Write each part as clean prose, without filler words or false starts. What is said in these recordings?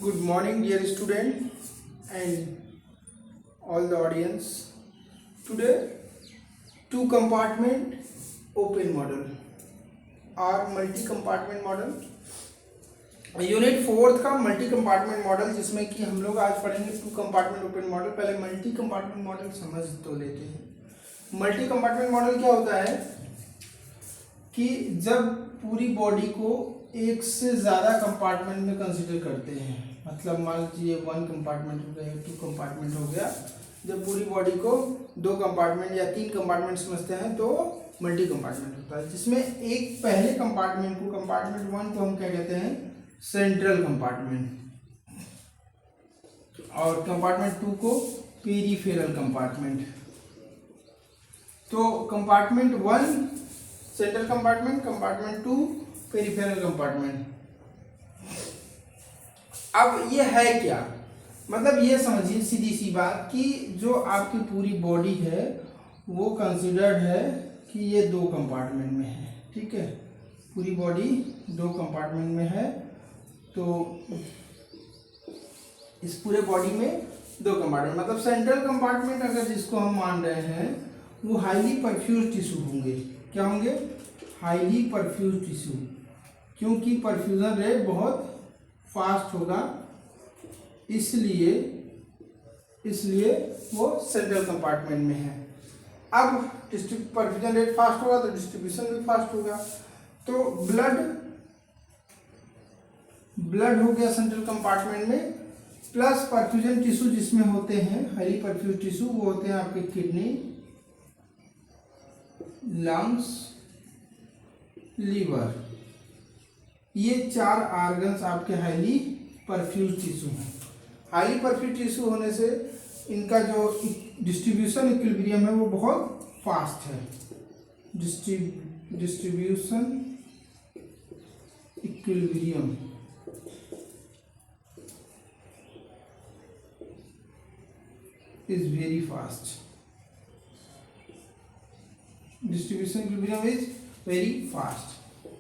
Good morning, dear student and all the audience. Today, two compartment open model or multi compartment model. Unit fourth का multi compartment model, जिसमें कि हम लोग आज पढ़ेंगे to compartment open model. पहले multi compartment model समझ तो लेते हैं। मल्टी कंपार्टमेंट मॉडल क्या होता है कि जब पूरी बॉडी को एक से ज़्यादा कंपार्टमेंट में कंसिडर करते हैं, मतलब मान लीजिए वन कंपार्टमेंट हो गया, टू कंपार्टमेंट हो गया। जब पूरी बॉडी को दो कंपार्टमेंट या तीन कंपार्टमेंट समझते हैं तो मल्टी कंपार्टमेंट होता है, जिसमें एक पहले कंपार्टमेंट को, कंपार्टमेंट वन को हम क्या कहते हैं, सेंट्रल कंपार्टमेंट, और कंपार्टमेंट टू को पेरिफेरल कंपार्टमेंट। तो compartment one central compartment, compartment two peripheral compartment. अब ये है क्या, मतलब ये समझिए सीधी सी बात कि जो आपकी पूरी बॉडी है वो कंसिडर्ड है कि ये दो कंपार्टमेंट में है। ठीक है, पूरी बॉडी दो कंपार्टमेंट में है। तो इस पूरे बॉडी में दो कंपार्टमेंट, मतलब सेंट्रल कंपार्टमेंट अगर जिसको हम मान रहे हैं वो हाईली परफ्यूज टिश्यू होंगे। क्या होंगे? हाईली परफ्यूज टिश्यू, क्योंकि परफ्यूजन रेट बहुत फास्ट होगा, इसलिए वो सेंट्रल कंपार्टमेंट में है। अब परफ्यूजन रेट फास्ट होगा तो डिस्ट्रीब्यूशन भी फास्ट होगा। तो ब्लड हो गया सेंट्रल कंपार्टमेंट में, प्लस परफ्यूजन टिश्यू जिसमें होते हैं हाईली परफ्यूज टिश्यू, वो होते हैं आपके किडनी, लंग्स, लीवर। ये चार ऑर्गन्स आपके हाईली परफ्यूज टिश्यू हैं। हाईली परफ्यूज टिश्यू होने से इनका जो डिस्ट्रीब्यूशन इक्विलिब्रियम है वो बहुत फास्ट है। Distribution equilibrium is very fast. Distribution equilibrium is very fast.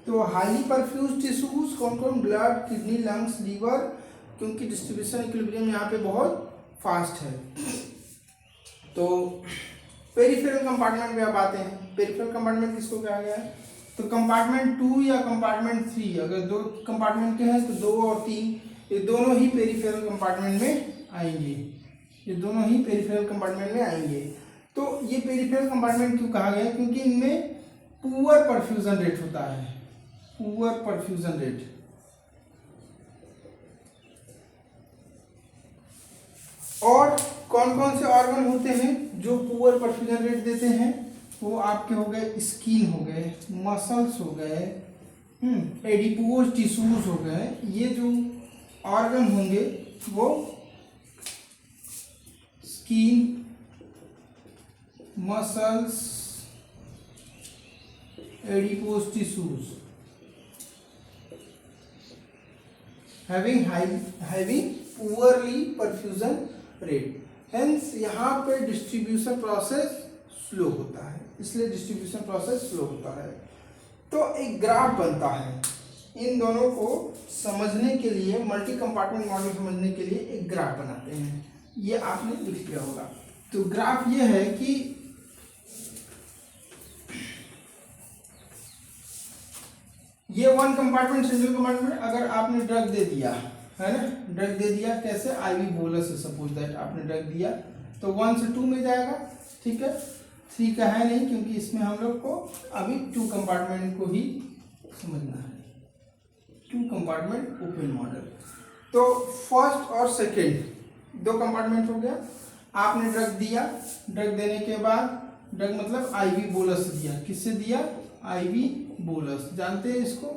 तो हाईली परफ्यूज टिश्यूज कौन कौन? ब्लड, किडनी, लंग्स, लीवर, क्योंकि डिस्ट्रीब्यूशन इक्विलिब्रियम यहाँ पे बहुत फास्ट है। तो पेरिफेरल कंपार्टमेंट में अब आते हैं। पेरिफेरल कंपार्टमेंट किसको कहा गया है? तो कंपार्टमेंट टू या कंपार्टमेंट थ्री, अगर दो कंपार्टमेंट के हैं तो दो और तीन, ये दोनों ही पेरिफेरल कंपार्टमेंट में आएंगे। ये दोनों ही पेरिफेरल कंपार्टमेंट में आएंगे। तो ये पेरिफेरल कंपार्टमेंट क्यों कहा गया? क्योंकि इनमें पुअर परफ्यूजन रेट होता है। पुअर परफ्यूजन रेट, और कौन कौन से ऑर्गन होते हैं जो पुअर परफ्यूजन रेट देते हैं? वो आपके हो गए स्किन हो गए, मसल्स हो गए, एडिपोज टिश्यूज हो गए। ये जो ऑर्गन होंगे वो skin, muscles, adipose tissues having poorly perfusion rate, hence यहाँ पे डिस्ट्रीब्यूशन प्रोसेस स्लो होता है, इसलिए डिस्ट्रीब्यूशन प्रोसेस स्लो होता है। तो एक ग्राफ बनता है इन दोनों को समझने के लिए, मल्टी कंपार्टमेंट मॉडल समझने के लिए एक ग्राफ बनाते हैं। ये आपने लिख लिया होगा। तो ग्राफ ये है कि ये वन कंपार्टमेंट सेंट्रल कंपार्टमेंट, अगर आपने ड्रग दे दिया है ना, ड्रग दे दिया कैसे? आईवी बोलस से सपोज दैट आपने ड्रग दिया तो 1 से 2 में जाएगा। ठीक है, 3 का है नहीं, क्योंकि इसमें हम लोग को अभी टू कंपार्टमेंट को ही समझना है। Two compartment open model. तो फर्स्ट और सेकेंड दो कंपार्टमेंट हो गया। आपने ड्रग दिया, ड्रग देने के बाद, ड्रग मतलब आईवी बोलस दिया। किससे दिया? आईवी बोलस, जानते हैं इसको,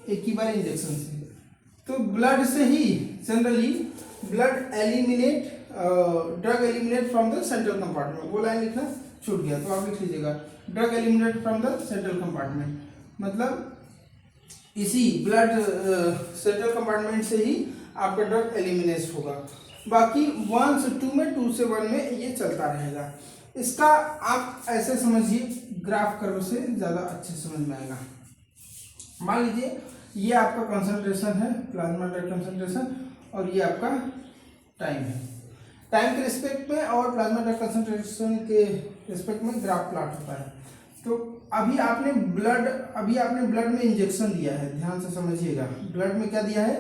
एक ही बार इंजेक्शन से। तो ब्लड से ही generally blood eliminate, drug eliminate from the central compartment. वो लाइन लिखना छूट गया तो आप लिख लीजिएगा, drug eliminate from the central compartment, मतलब इसी ब्लड सेंट्रल कंपार्टमेंट से ही आपका ड्रग एलिमिनेट होगा। बाकी 1 से 2 में, 2 से 1 में ये चलता रहेगा। इसका आप ऐसे समझिए, ग्राफ कर्व से ज़्यादा अच्छे समझ में आएगा। मान लीजिए ये आपका कंसंट्रेशन है, प्लाज्मा ड्रग कंसंट्रेशन, और ये आपका टाइम है। टाइम के रिस्पेक्ट में और प्लाज्मा ड्रग कंसंट्रेशन के रिस्पेक्ट में ग्राफ प्लॉट होता है। तो अभी आपने ब्लड में इंजेक्शन दिया है, ध्यान से समझिएगा। ब्लड में क्या दिया है?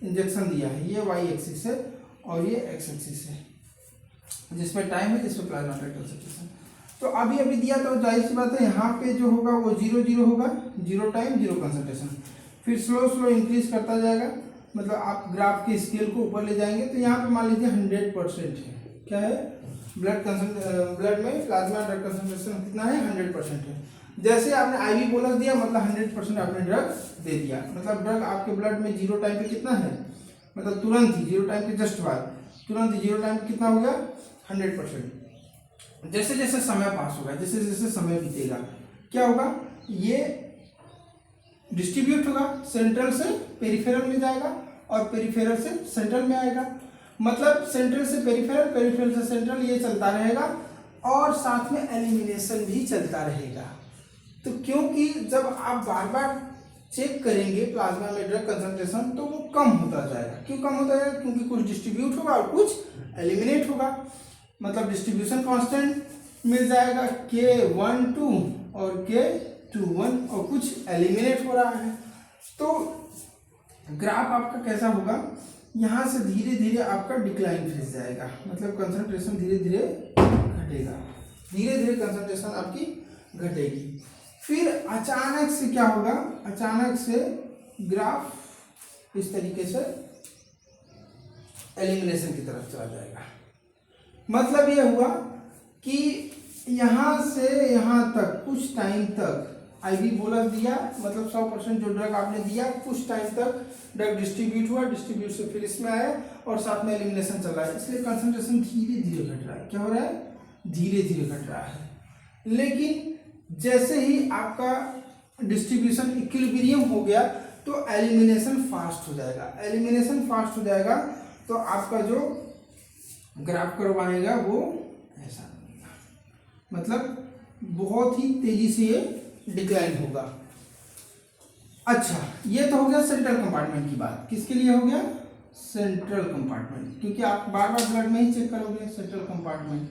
इंजेक्शन दिया है। ये वाई एक्सिस है और ये एक्स एक्सिस है, जिसमें टाइम है, जिसमें प्लाज्मा ड्रग कंसंट्रेशन। तो अभी दिया तो जाहिर सी बात है यहाँ पे जो होगा वो 0 0 होगा, 0 टाइम 0 कंसंट्रेशन। फिर स्लो इंक्रीज करता जाएगा, मतलब आप ग्राफ के स्केल को ऊपर ले जाएंगे। तो यहाँ पे मान लीजिए 100% है। क्या है? ब्लड में प्लाज्मा ड्रग कंसंट्रेशन कितना है? 100% है। जैसे आपने आईवी बोलस दिया, मतलब 100% आपने ड्रग दे दिया। मतलब ड्रग आपके ब्लड में 0 टाइम पे कितना है? मतलब तुरंत ही 0 टाइम के जस्ट बाद, तुरंत ही 0 टाइम पे कितना हो गया? 100%। जैसे जैसे समय पास होगा, जैसे जैसे समय बीतेगा, क्या होगा? ये डिस्ट्रीब्यूट होगा, सेंट्रल से पेरिफेरल में जाएगा और पेरिफेरल से सेंट्रल में आएगा। मतलब सेंट्रल से पेरिफेरल, पेरिफेरल से सेंट्रल, ये चलता रहेगा और साथ में एलिमिनेशन भी चलता रहेगा। तो क्योंकि जब आप बार बार चेक करेंगे प्लाज्मा में ड्रग कंसंट्रेशन, तो वो कम होता जाएगा। क्यों कम होता जाएगा? क्योंकि कुछ डिस्ट्रीब्यूट होगा और कुछ एलिमिनेट होगा। मतलब डिस्ट्रीब्यूशन कांस्टेंट मिल जाएगा K12 और K21, और कुछ एलिमिनेट हो रहा है। तो ग्राफ आपका कैसा होगा? यहाँ से धीरे धीरे आपका डिक्लाइन फेज जाएगा, मतलब कंसंट्रेशन धीरे धीरे घटेगा, धीरे धीरे कंसंट्रेशन आपकी घटेगी। फिर अचानक से क्या होगा? अचानक से ग्राफ इस तरीके से एलिमिनेशन की तरफ चला जाएगा। मतलब ये हुआ कि यहाँ से यहाँ तक कुछ टाइम तक आईवी बोलस दिया, मतलब 100% जो ड्रग आपने दिया, कुछ टाइम तक ड्रग डिस्ट्रीब्यूट हुआ, डिस्ट्रीब्यूट से फिर इसमें आया और साथ में एलिमिनेशन चल रहा है। इसलिए कंसंट्रेशन धीरे धीरे घट रहा है। क्या हो रहा है? धीरे धीरे घट रहा है। लेकिन जैसे ही आपका डिस्ट्रीब्यूशन इक्विलिब्रियम हो गया तो एलिमिनेशन फास्ट हो जाएगा। एलिमिनेशन फास्ट हो जाएगा तो आपका जो ग्राफ कर्व आएगा वो ऐसा बनेगा, मतलब बहुत ही तेजी से ये डिक्लाइन होगा। अच्छा, ये तो हो गया सेंट्रल कंपार्टमेंट की बात। किसके लिए हो गया? सेंट्रल कंपार्टमेंट, क्योंकि आप बार बार ब्लड में ही चेक करोगे सेंट्रल कंपार्टमेंट।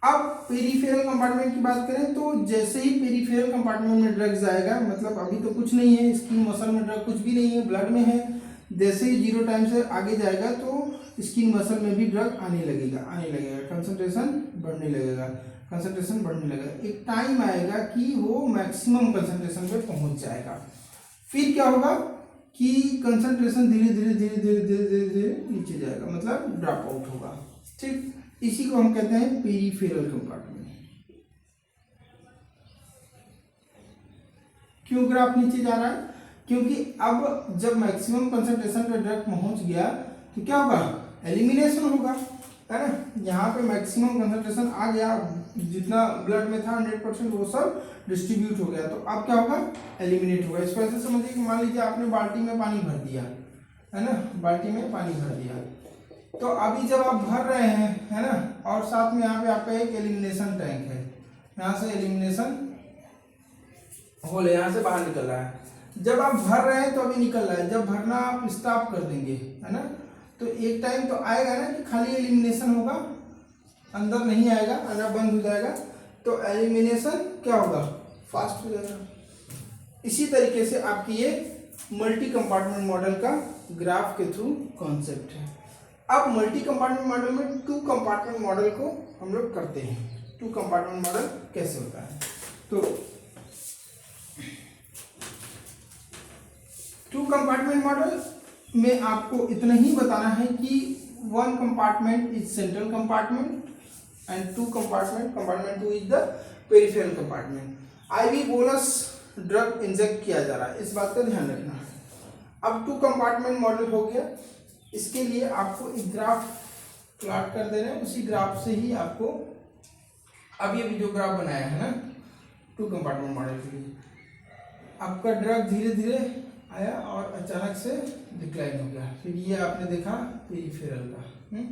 अब पेरिफेरल कंपार्टमेंट की बात करें तो जैसे ही पेरिफेरल कंपार्टमेंट में ड्रग जाएगा, मतलब अभी तो कुछ नहीं है, स्किन मसल में ड्रग कुछ भी नहीं है, ब्लड में है। जैसे ही 0 टाइम से आगे जाएगा तो स्किन मसल में भी ड्रग आने लगेगा, कंसंट्रेशन बढ़ने लगेगा, कंसंट्रेशन बढ़ने लगेगा। एक टाइम आएगा कि वो मैक्सिमम कंसंट्रेशन पे पहुंच जाएगा। फिर क्या होगा कि कंसंट्रेशन धीरे धीरे धीरे धीरे धीरे धीरे धीरे नीचे जाएगा, मतलब ड्रॉप आउट होगा। ठीक, इसी को हम कहते हैं पेरिफेरल कंपार्टमेंट। क्यों ग्राफ नीचे जा रहा है? क्योंकि अब जब मैक्सिमम कंसंट्रेशन पे ड्रग पहुंच गया तो क्या होगा? एलिमिनेशन होगा, है ना। यहाँ पे मैक्सिमम कंसंट्रेशन आ गया, जितना ब्लड में था 100% वो सब डिस्ट्रीब्यूट हो गया। तो अब क्या होगा? एलिमिनेट होगा। इसको ऐसे समझिए कि मान लीजिए आपने बाल्टी में पानी भर दिया, है ना, बाल्टी में पानी भर दिया। तो अभी जब आप भर रहे हैं, है ना, और साथ में यहाँ पे आपका एक एलिमिनेशन टैंक है, यहाँ से एलिमिनेशन होल यहाँ से बाहर निकल रहा है। जब आप भर रहे हैं तो अभी निकल रहा है, जब भरना आप स्टॉप कर देंगे, है ना, तो एक टाइम तो आएगा ना कि खाली एलिमिनेशन होगा, अंदर नहीं आएगा, आना बंद हो जाएगा। तो एलिमिनेशन क्या होगा? फास्ट हो जाएगा। इसी तरीके से आपकी ये मल्टी कंपार्टमेंट मॉडल का ग्राफ के थ्रू कॉन्सेप्ट है। अब मल्टी कंपार्टमेंट मॉडल में 2 कंपार्टमेंट मॉडल को हम लोग करते हैं। 2 कंपार्टमेंट मॉडल कैसे होता है? तो 2 कंपार्टमेंट मॉडल में आपको इतना ही बताना है कि 1 compartment is central compartment and 2 compartment 2 is the peripheral compartment. IV bolus drug inject किया जा रहा है, इस बात का ध्यान रखना है। अब 2 कंपार्टमेंट मॉडल हो गया। इसके लिए आपको एक ग्राफ प्लॉट कर देना है, उसी ग्राफ से ही आपको अब ये जो ग्राफ बनाया है ना 2 कंपार्टमेंट मॉडल के लिए, आपका ड्रग धीरे धीरे आया और अचानक से डिक्लाइन हो गया। फिर ये आपने देखा पेरिफेरल का,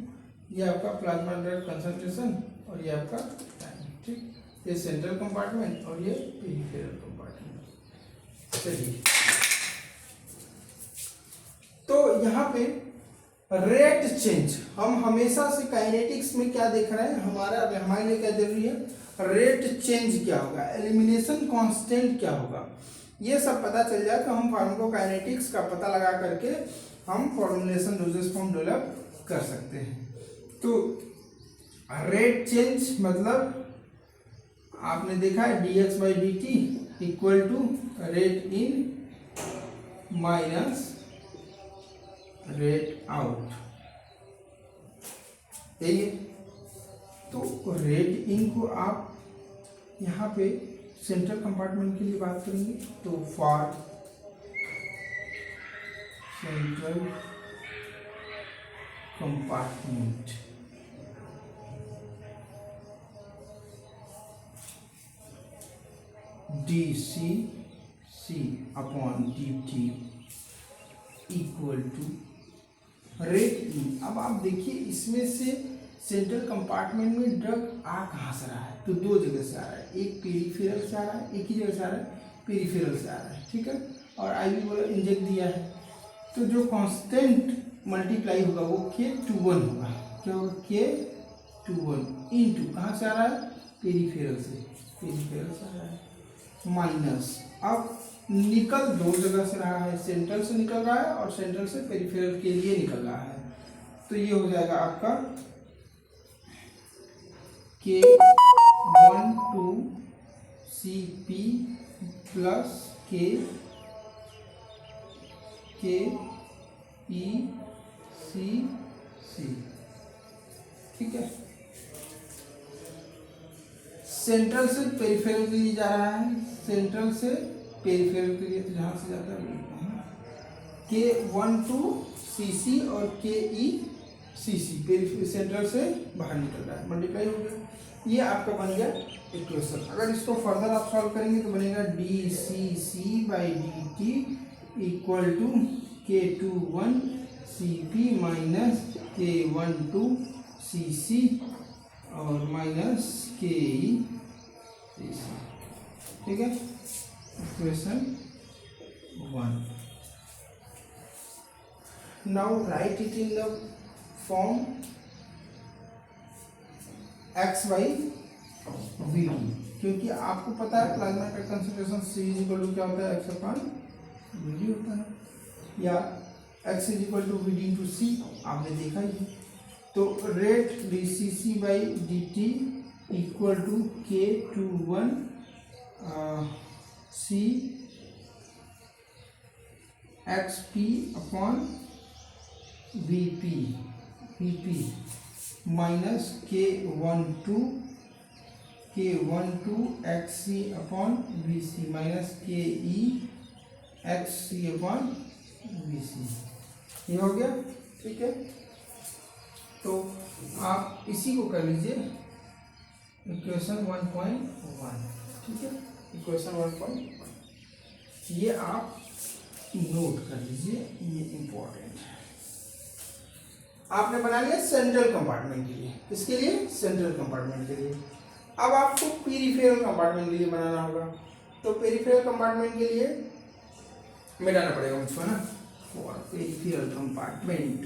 ये आपका प्लाज्मा ड्रग कंसंट्रेशन और ये आपका टाइम। ठीक, ये सेंट्रल कंपार्टमेंट और ये पेरिफेरल कंपार्टमेंट। चलिए, तो यहाँ पे रेट चेंज, हम हमेशा से काइनेटिक्स में क्या देख रहे हैं, हमारे लिए क्या जरूरी है, रेट चेंज क्या होगा, एलिमिनेशन कांस्टेंट क्या होगा, ये सब पता चल जाए तो हम फार्माकोकाइनेटिक्स का पता लगा करके हम फॉर्मुलेशन डोजेस फॉर्म डेवलप कर सकते हैं। तो रेट चेंज मतलब आपने देखा है dx/dt equal to rate in minus rate out, यही है। तो रेट इन को आप यहाँ पे सेंट्रल कंपार्टमेंट के लिए बात करेंगे तो for central compartment dCc/dt equal to rate in. अब आप देखिए इसमें से सेंट्रल कंपार्टमेंट में ड्रग आ कहाँ से रहा है, तो दो जगह से आ रहा है, एक पेरिफेरल से आ रहा है, एक ही जगह से आ रहा है, पेरिफेरल से आ रहा है, ठीक है। और आईवी बोला इंजेक्ट दिया है, तो जो कांस्टेंट मल्टीप्लाई होगा वो K21 होगा, क्या होगा, K21 इनटू कहाँ से आ रहा है, पेरिफेरल से आ रहा है, माइनस अब निकल दो जगह से रहा है, सेंट्रल से निकल रहा है और सेंट्रल से पेरिफेरल के लिए निकल रहा है, तो ये हो जाएगा आपका K12 CP प्लस KECC, ठीक है। सेंट्रल से पेरिफेरल के लिए जा रहा है, सेंट्रल से पेरिफेरल के लिए तो जहाँ से जाता है K12 CC और KECC सेंट्रल से बाहर निकल रहा है, मल्टीप्लाई हो गया, ये आपका बन गया इक्वेशन। अगर इसको फर्दर आप सॉल्व करेंगे तो बनेगा dCc/dt equal to K21 CP minus K12 CC और माइनस KECC, ठीक है, equation 1। Now write it in the form x/v, क्योंकि आपको पता है प्लाज्मा का कंसंट्रेशन C इक्वल टू क्या होता है, x/vd होता है, या x equal to vd into C आपने देखा ही। तो rate dCc/dt equal to K21 C xp/Vp minus K12 xc/Vc minus KE xc/Vc, ये हो गया, ठीक है। तो आप इसी को कर लीजिए इक्वेशन 1.1, ठीक है, इक्वेशन 1.1 ये आप नोट कर लीजिए, ये इंपॉर्टेंट है। आपने बना लिया सेंट्रल कंपार्टमेंट के लिए, किसके लिए, सेंट्रल कंपार्टमेंट के लिए। अब आपको पेरिफेरल कंपार्टमेंट के लिए बनाना होगा, तो पेरिफेरल कंपार्टमेंट के लिए मिटाना पड़ेगा मुझको, ना, for peripheral compartment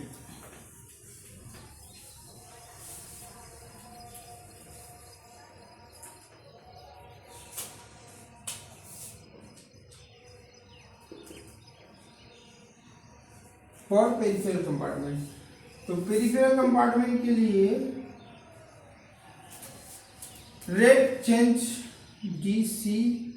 for peripheral compartment. तो पेरिफेरल कंपार्टमेंट के लिए rate change dCp/dt,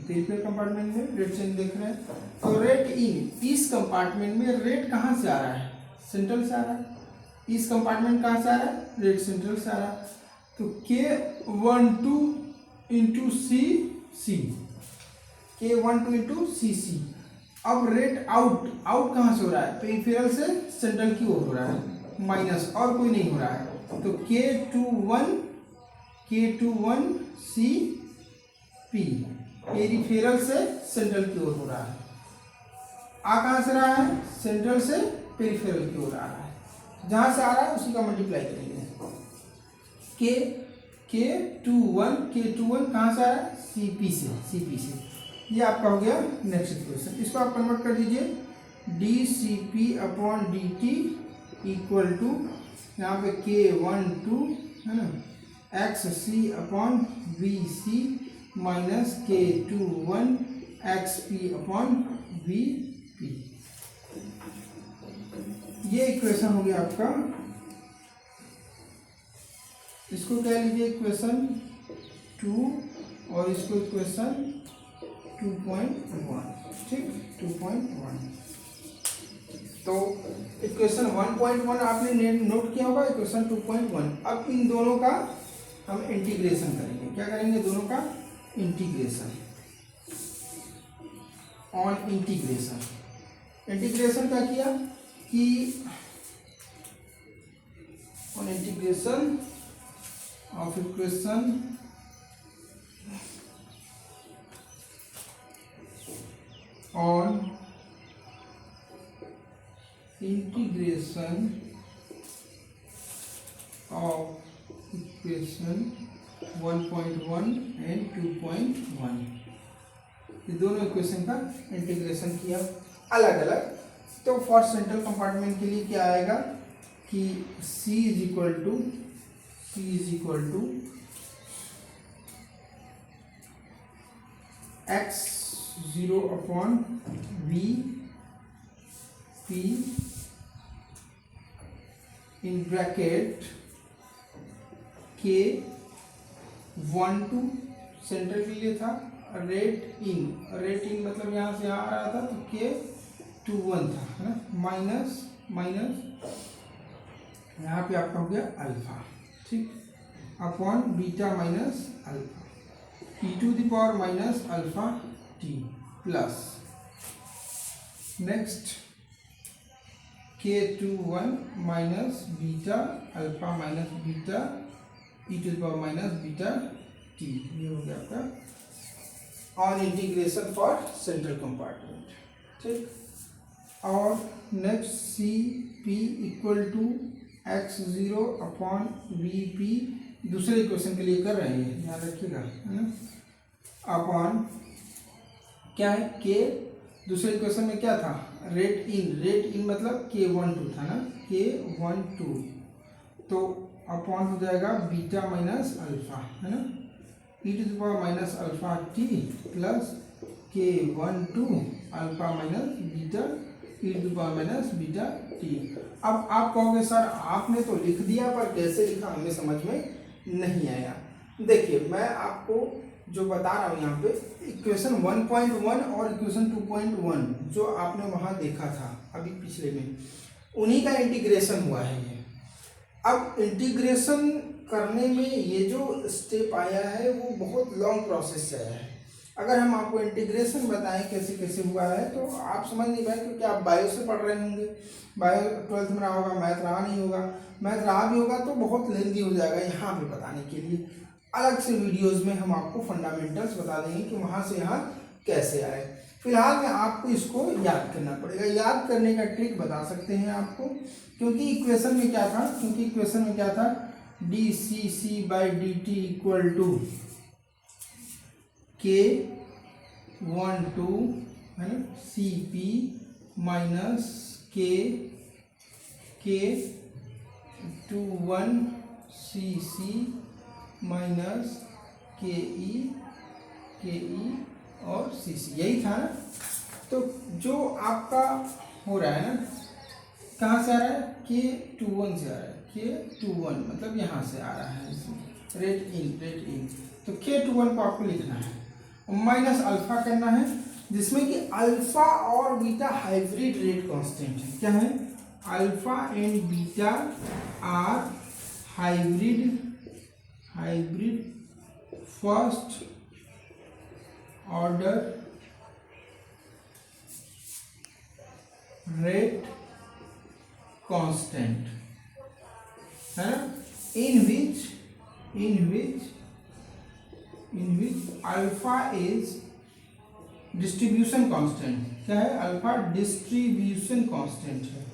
peripheral compartment में रेट चेंज देख रहे हैं, तो रेट इन, इस कंपार्टमेंट में रेट कहाँ से आ रहा है, सेंट्रल से आ रहा है, इस कंपार्टमेंट कहाँ से आ रहा है, रेट सेंट्रल से आ रहा है, तो K12 into CC, K12 into CC। अब रेट आउट कहाँ से हो रहा है, पेरिफेरल से सेंट्रल की ओर हो रहा है, माइनस और कोई नहीं हो रहा है, तो K21 CP पेरिफेरल से सेंट्रल की ओर हो रहा है, आ कहाँ से रहा है, सेंट्रल से पेरिफेरल की ओर आ रहा है, जहाँ से आ रहा है उसी का मल्टीप्लाई करेंगे। K21 कहाँ से आ रहा है, CP से, ये आपका हो गया नेक्स्ट इक्वेशन। इसको आप कन्वर्ट कर दीजिए dCp/dt इक्वल टू यहाँ पे K12 है ना XC/VC माइनस K21 XP/VP। ये इक्वेशन हो गया आपका, इसको कह लीजिए इक्वेशन 2 और इसको इक्वेशन 2.1, ठीक 2.1। तो इक्वेशन 1.1 आपने नोट किया होगा, इक्वेशन 2.1। अब इन दोनों का हम इंटीग्रेशन करेंगे। क्या करेंगे? दोनों का इंटीग्रेशन। ऑन इंटीग्रेशन, इंटीग्रेशन क्या किया कि on integration of equation on integration of equation 1.1 and 2.1, ये दोनों इक्वेशन का इंटीग्रेशन किया अलग अलग। तो फॉर सेंट्रल कंपार्टमेंट के लिए क्या आएगा कि C is equal to x0/VP in bracket K12 centre के लिए था, रेट इन मतलब यहाँ से यहाँ आ रहा था तो K21 था, है ना, माइनस यहाँ पे आपका हो गया अल्फा, ठीक, upon beta minus alpha e⁻⁻α t plus next K21 minus beta alpha minus beta e⁻⁻β t। ये हो गया आपका on integration for central compartment, ठीक। और next CP equal to x0/VP दूसरे इक्वेशन के लिए कर रहे हैं, ध्यान रखिएगा, है ना, अपॉन क्या है K दूसरे इक्वेशन में क्या था, रेट इन मतलब K12 था ना, K12 तो अपॉन हो जाएगा बीटा माइनस अल्फा, है ना, e⁻⁻α t plus K12 alpha minus beta e⁻⁻β t। अब आप कहोगे सर आपने तो लिख दिया पर कैसे लिखा हमें समझ में नहीं आया। देखिए मैं आपको जो बता रहा हूँ यहाँ पे इक्वेशन 1.1 और इक्वेशन 2.1 जो आपने वहाँ देखा था अभी पिछले में, उन्हीं का इंटीग्रेशन हुआ है ये। अब इंटीग्रेशन करने में ये जो स्टेप आया है वो बहुत लॉन्ग प्रोसेस से आया है। अगर हम आपको इंटीग्रेशन बताएं कैसे कैसे हुआ है तो आप समझ नहीं पाए, क्योंकि आप बायो से पढ़ रहे होंगे, बायो 12th में रहा होगा, मैथ रहा नहीं होगा, मैथ रहा भी होगा तो बहुत लेंदी हो जाएगा यहाँ पे बताने के लिए। अलग से वीडियोस में हम आपको फंडामेंटल्स बता देंगे कि वहाँ से यहाँ कैसे आए। फिलहाल में आपको इसको याद करना पड़ेगा। याद करने का ट्रिक बता सकते हैं आपको, क्योंकि इक्वेशन में क्या था, dCc/dt इक्वल टू K12 है ना CP minus K21 CC minus KE और CC, यही था ना। तो जो आपका हो रहा है ना, कहाँ से आ रहा है, K21 से आ रहा है, K21 मतलब यहाँ से आ रहा है इसमें रेट इन तो K21 को आपको लिखना है माइनस अल्फा करना है, जिसमें कि अल्फा और बीटा हाइब्रिड रेट कांस्टेंट है। क्या है, alpha and beta are hybrid first order rate constant है ना, in which alpha is distribution constant. क्या है, अल्फा डिस्ट्रीब्यूशन कांस्टेंट है,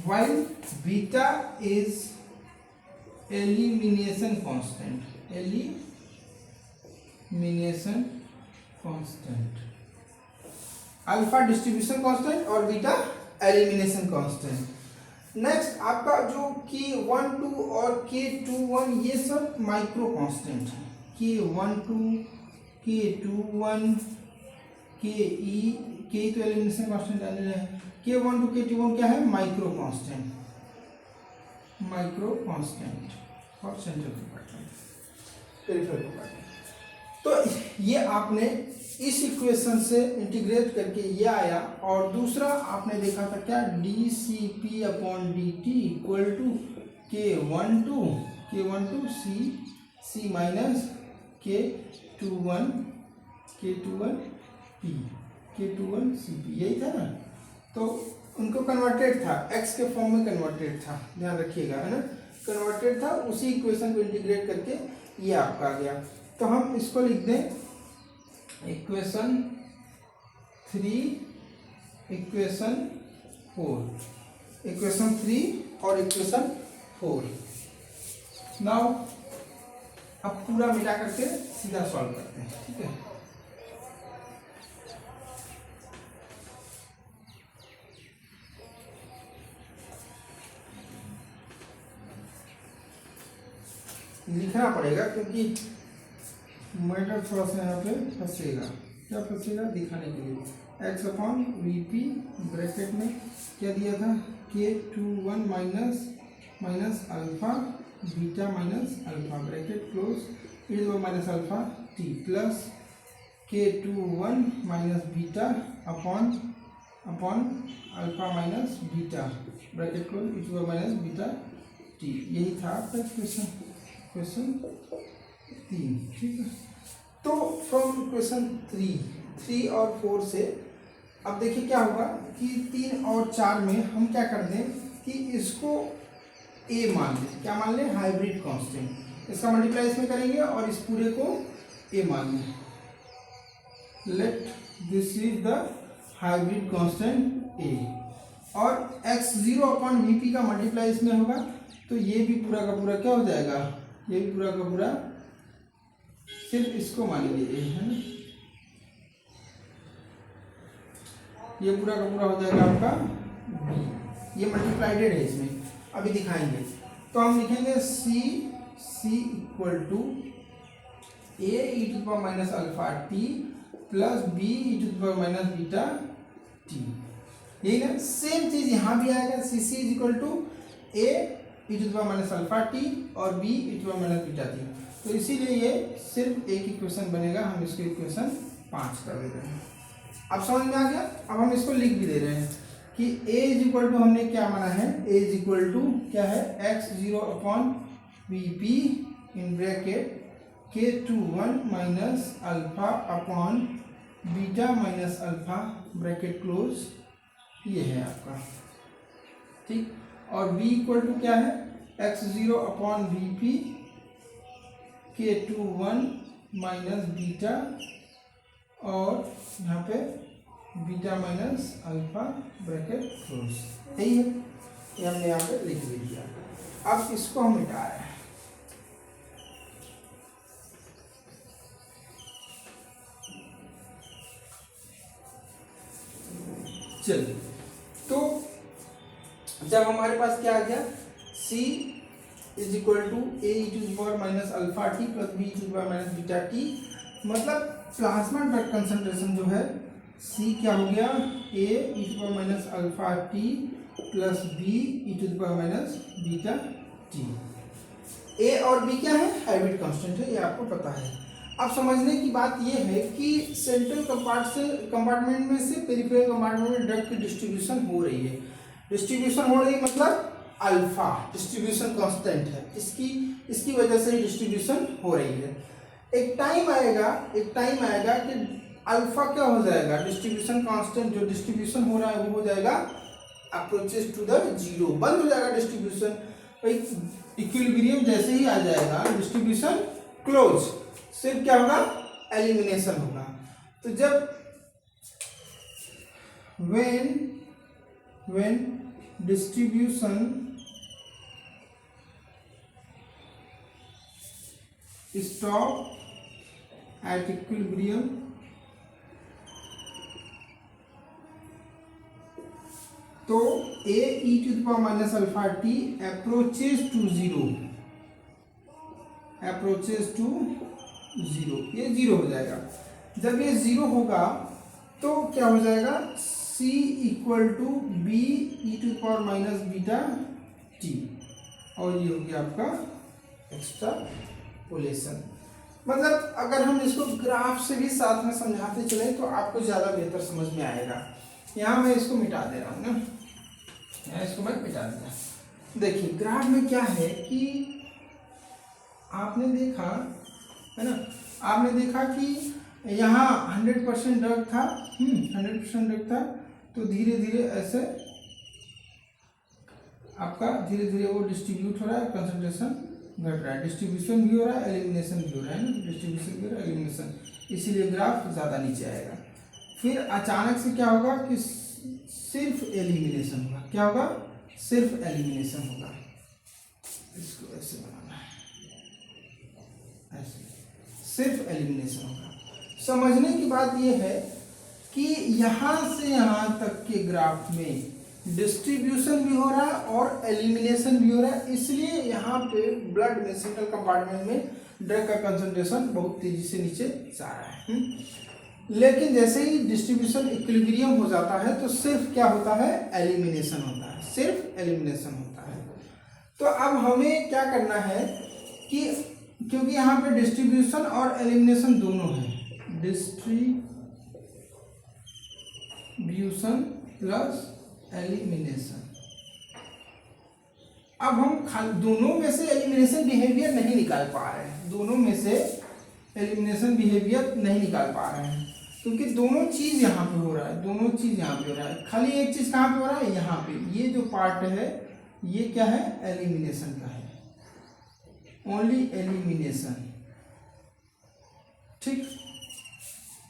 while beta is elimination constant. Alpha distribution constant और बीटा एलिमिनेशन कांस्टेंट। नेक्स्ट आपका जो K12 और K21 ये सब माइक्रो कांस्टेंट है। K12 K21 के तो एलिमिनेशन कांस्टेंट जाने रहे हैं। K12 K21 क्या है? माइक्रो कांस्टेंट, माइक्रो कांस्टेंट और सेंट्रल कंपार्टमेंट, पेरिफेरल कंपार्टमेंट। तो ये आपने इस इक्वेशन से इंटीग्रेट करके ये आया। और दूसरा आपने देखा था क्या? dCp upon dt equal to K12 C minus K21 Cp, यही था ना। तो उनको कन्वर्टेड था, x के फॉर्म में कन्वर्टेड था, ध्यान रखिएगा, है ना, कन्वर्टेड था। उसी इक्वेशन को इंटीग्रेट करके ये आपका आ गया। तो हम इसको लिख दें इक्वेशन 3, इक्वेशन 4, इक्वेशन 3 और इक्वेशन 4। नाउ अब पूरा मिला करके सीधा सॉल्व करते हैं, ठीक है। लिखना पड़ेगा क्योंकि मैटर थोड़ा सा यहाँ पे फंसेगा। क्या फंसेगा दिखाने के लिए। x अपॉन वी ब्रैकेट में क्या दिया था? K21 minus alpha beta minus alpha bracket close is minus alpha t plus K21 minus beta upon alpha minus beta bracket close is minus beta t। यही था आपका क्वेश्चन 3, ठीक है। तो फ्रॉम क्वेश्चन 3 और 4 से अब देखिए क्या होगा कि 3 और 4 में हम क्या कर दें कि इसको a मान लें। क्या मान लें? Hybrid constant. इसका मल्टीप्लाई इसमें करेंगे और इस पूरे को a मान लें। Let this is the hybrid constant a। और x0 अपॉन वीपी का मल्टीप्लाई इसमें होगा, तो ये भी पूरा का पूरा क्या हो जाएगा? ये भी पूरा का पूरा सिर्फ इसको मानेंगे a, है ना। ये पूरा का पूरा हो जाएगा आपका b। ये मल्टीप्लाइडेड है इसमें, अभी दिखाएंगे। तो हम लिखेंगे c equal to a e to power minus alpha t plus b e to power minus beta t। यही ना, सेम चीज यहाँ भी आएगा। c is equal to a e to power minus alpha t और b e to power minus beta t। तो इसीलिए ये सिर्फ एक इक्वेशन बनेगा। हम इसको इक्वेशन 5 कर दे रहे हैं। अब समझ में आ गया। अब हम इसको लिख भी दे रहे हैं कि a इज इक्वल टू हमने क्या माना है? a इज इक्वल टू क्या है? x0 upon VP in bracket K21 minus alpha upon beta minus alpha bracket close, ये है आपका, ठीक। और b इक्वल टू क्या है? x0 upon VP K21 minus beta और यहाँ पे beta minus alpha bracket close, यही है। ये हमने यहाँ पे लिख भी दिया। अब इसको हम मिटा रहे हैं। चलिए, तो जब हमारे पास क्या आ गया? c is equal to a e to power minus alpha t plus b e to power minus beta t, मतलब प्लाज्मा ड्रग कंसंट्रेशन जो है c क्या हो गया? a e to power minus alpha t plus b e to power minus beta t। a और b क्या है? Hybrid constant है, ये आपको पता है। अब समझने की बात ये है कि सेंट्रल कंपार्टमेंट में से पेरिफेरल कंपार्टमेंट में ड्रग की डिस्ट्रीब्यूशन हो रही है। डिस्ट्रीब्यूशन हो रही है मतलब अल्फा डिस्ट्रीब्यूशन कांस्टेंट है, इसकी वजह से ही डिस्ट्रीब्यूशन हो रही है। एक टाइम आएगा कि अल्फा क्या हो जाएगा? डिस्ट्रीब्यूशन कांस्टेंट जो डिस्ट्रीब्यूशन हो रहा है वो हो जाएगा अप्रोचेस टू द जीरो, बंद हो जाएगा डिस्ट्रीब्यूशन। इक्विलिब्रियम जैसे ही आ जाएगा डिस्ट्रीब्यूशन क्लोज, सिर्फ क्या होगा? एलिमिनेशन होगा। तो जब when distribution stop at equilibrium तो A E to the power minus alpha T approaches to zero, approaches to zero, ये जीरो हो जाएगा। जब ये जीरो होगा तो क्या हो जाएगा, c equal to B E to the power minus beta T, और ये हो गया आपका एक्सट्रापोलेशन। मतलब अगर हम इसको ग्राफ से भी साथ में समझाते चले तो आपको ज़्यादा बेहतर समझ में आएगा। यहाँ मैं इसको मिटा दे रहा हूँ ना, यहाँ इसको मैं मिटा दिया। देखिए ग्राफ में क्या है कि आपने देखा है ना, आपने देखा कि यहाँ 100% ड्रग था, 100% ड्रग था, तो धीरे धीरे ऐसे आपका धीरे धीरे वो डिस्ट्रीब्यूट हो रहा है, कंसंट्रेशन घट रहा है, डिस्ट्रीब्यूशन भी हो रहा है, एलिमिनेशन भी हो रहा है ना, डिस्ट्रीब्यूशन भी हो रहा है, एलिमिनेशन, इसीलिए ग्राफ ज़्यादा नीचे आएगा। फिर अचानक से क्या होगा कि सिर्फ एलिमिनेशन होगा, क्या होगा, सिर्फ एलिमिनेशन होगा। इसको ऐसे बनाना है, ऐसे सिर्फ एलिमिनेशन होगा। समझने की बात यह है कि यहाँ से यहाँ तक के ग्राफ में डिस्ट्रीब्यूशन भी हो रहा है और एलिमिनेशन भी हो रहा है, इसलिए यहाँ पे ब्लड में सेंट्रल कंपार्टमेंट में ड्रग का कंसंट्रेशन बहुत तेजी से नीचे जा रहा है। लेकिन जैसे ही डिस्ट्रीब्यूशन इक्विलिब्रियम हो जाता है तो सिर्फ क्या होता है, एलिमिनेशन होता है, सिर्फ एलिमिनेशन होता है। तो अब हमें क्या करना है कि क्योंकि यहाँ पे डिस्ट्रीब्यूशन और एलिमिनेशन दोनों है, डिस्ट्रीब्यूशन प्लस एलिमिनेशन, अब हम दोनों में से एलिमिनेशन बिहेवियर नहीं निकाल पा रहे हैं, दोनों में से एलिमिनेशन बिहेवियर नहीं निकाल पा रहे हैं, क्योंकि दोनों चीज यहाँ पे हो रहा है, दोनों चीज यहाँ पे हो रहा है, खाली एक चीज कहाँ पे हो रहा है, यहाँ पे। ये जो पार्ट है ये क्या है, एलिमिनेशन का है, ओनली एलिमिनेशन। ठीक,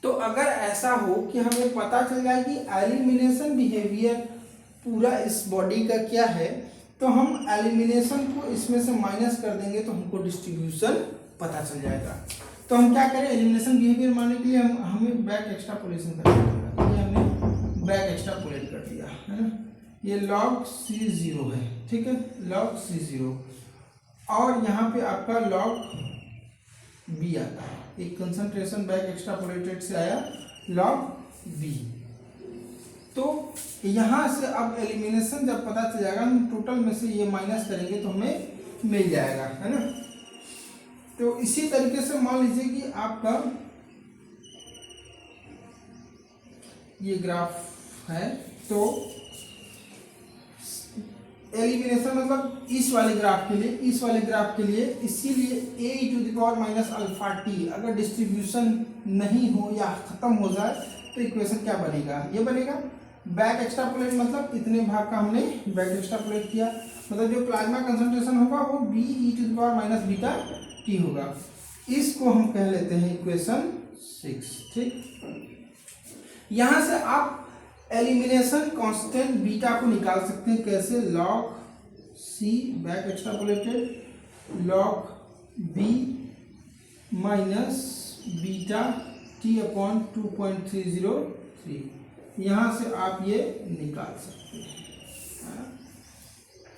तो अगर ऐसा हो कि हमें पता चल जाए कि एलिमिनेशन बिहेवियर पूरा इस बॉडी का क्या है, तो हम एलिमिनेशन को इसमें से माइनस कर देंगे तो हमको डिस्ट्रीब्यूशन पता चल जाएगा। तो हम क्या करें, एलिमिनेशन बिहेवियर मानने के लिए हमें बैक एक्सट्रापोलेशन करना पड़ेगा। ये हमने बैक एक्सट्रापोलेट कर दिया है ना, ये log C0 है, ठीक है, log C0, और यहाँ पे आपका log B आता है, एक कंसंट्रेशन बैक एक्सट्रापोलेटेड से आया log B। तो यहाँ से अब एलिमिनेशन जब पता चल जाएगा, हम टोटल में से ये माइनस करेंगे तो हमें मिल जाएगा, है ना। तो इसी तरीके से मान लीजिए कि आपका ये ग्राफ है, तो एलिमिनेशन मतलब इस वाले ग्राफ के लिए, इस वाले ग्राफ के लिए, इसीलिए a to the power minus alpha T अगर डिस्ट्रीब्यूशन नहीं हो या खत्म हो जाए तो इक्वेशन क्या बनेगा, ये बनेगा बैक एक्सट्रापोलेट, मतलब इतने भाग का हमने बैक एक्सट्रापोलेट किया, मतलब जो प्लाज्मा कंसंट्रेशन होगा वो b E to the power minus beta T होगा। इसको हम कह लेते हैं इक्वेशन 6। ठीक, यहां से आप एलिमिनेशन कांस्टेंट बीटा को निकाल सकते हैं, कैसे, log c back extrapolated log b minus beta t upon 2.303, यहाँ से आप ये निकाल सकते हैं।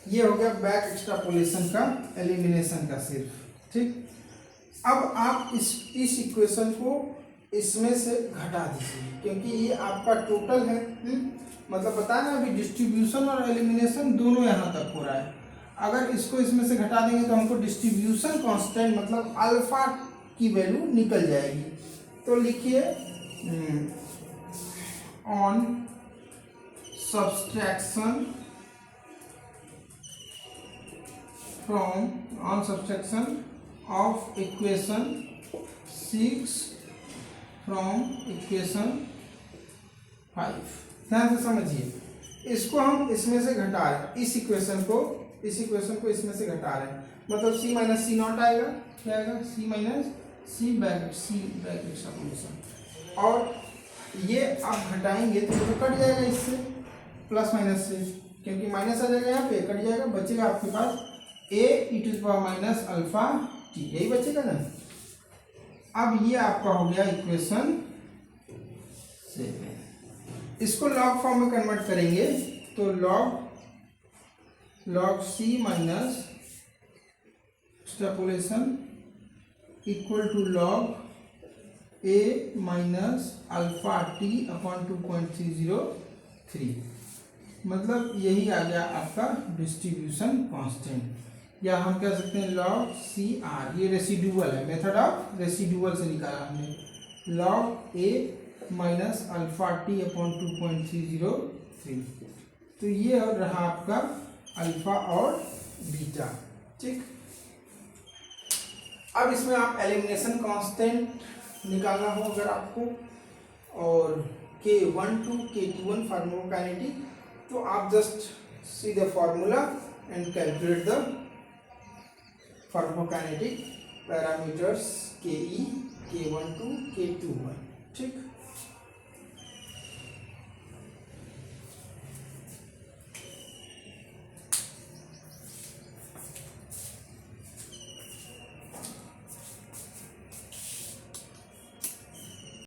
ये हो गया बैक एक्सट्रापोलेशन का, एलिमिनेशन का सिर्फ। ठीक, अब आप इस इक्वेशन को इसमें से घटा दीजिए, क्योंकि ये आपका टोटल है, मतलब बताया ना अभी डिस्ट्रीब्यूशन और एलिमिनेशन दोनों यहाँ तक हो रहा है। अगर इसको इसमें से घटा देंगे तो हमको डिस्ट्रीब्यूशन कांस्टेंट मतलब अल्फा की वैल्यू निकल जाएगी। तो लिखिए on subtraction of equation 6 from equation 5। ध्यान से समझिए, इसको हम इसमें से घटा रहे हैं, इस इक्वेशन को इसमें से घटा रहे हैं, मतलब c माइनस सी नॉट आएगा, क्या आएगा, c माइनस सी बैक एक्सट्रापोलेशन, और ये आप घटाएंगे तो ये कट जाएगा इससे, प्लस माइनस से, क्योंकि माइनस आ जाएगा यहाँ पे, कट जाएगा, बचेगा आपके पास a E to the power minus alpha T, यही बचेगा ना। अब ये आपका हो गया इक्वेशन 7। इसको लॉग फॉर्म में कन्वर्ट करेंगे तो log c minus extrapolation equal to log a minus alpha t upon 2.303, मतलब यही आ गया आपका डिस्ट्रीब्यूशन कांस्टेंट, या हम कह सकते हैं log CR, ये रेसिडुअल है, मेथड ऑफ रेसिडुअल से निकाला हमने, log a minus alpha t upon 2.303, तो ये रहा आपका अल्फा और बीटा। ठीक, अब इसमें आप एलिमिनेशन कांस्टेंट निकालना हो अगर आपको, और K12 K21 फार्माकोकाइनेटिक, तो आप just see the formula and calculate the pharmacokinetic parameters Ke, K12, K21। ठीक।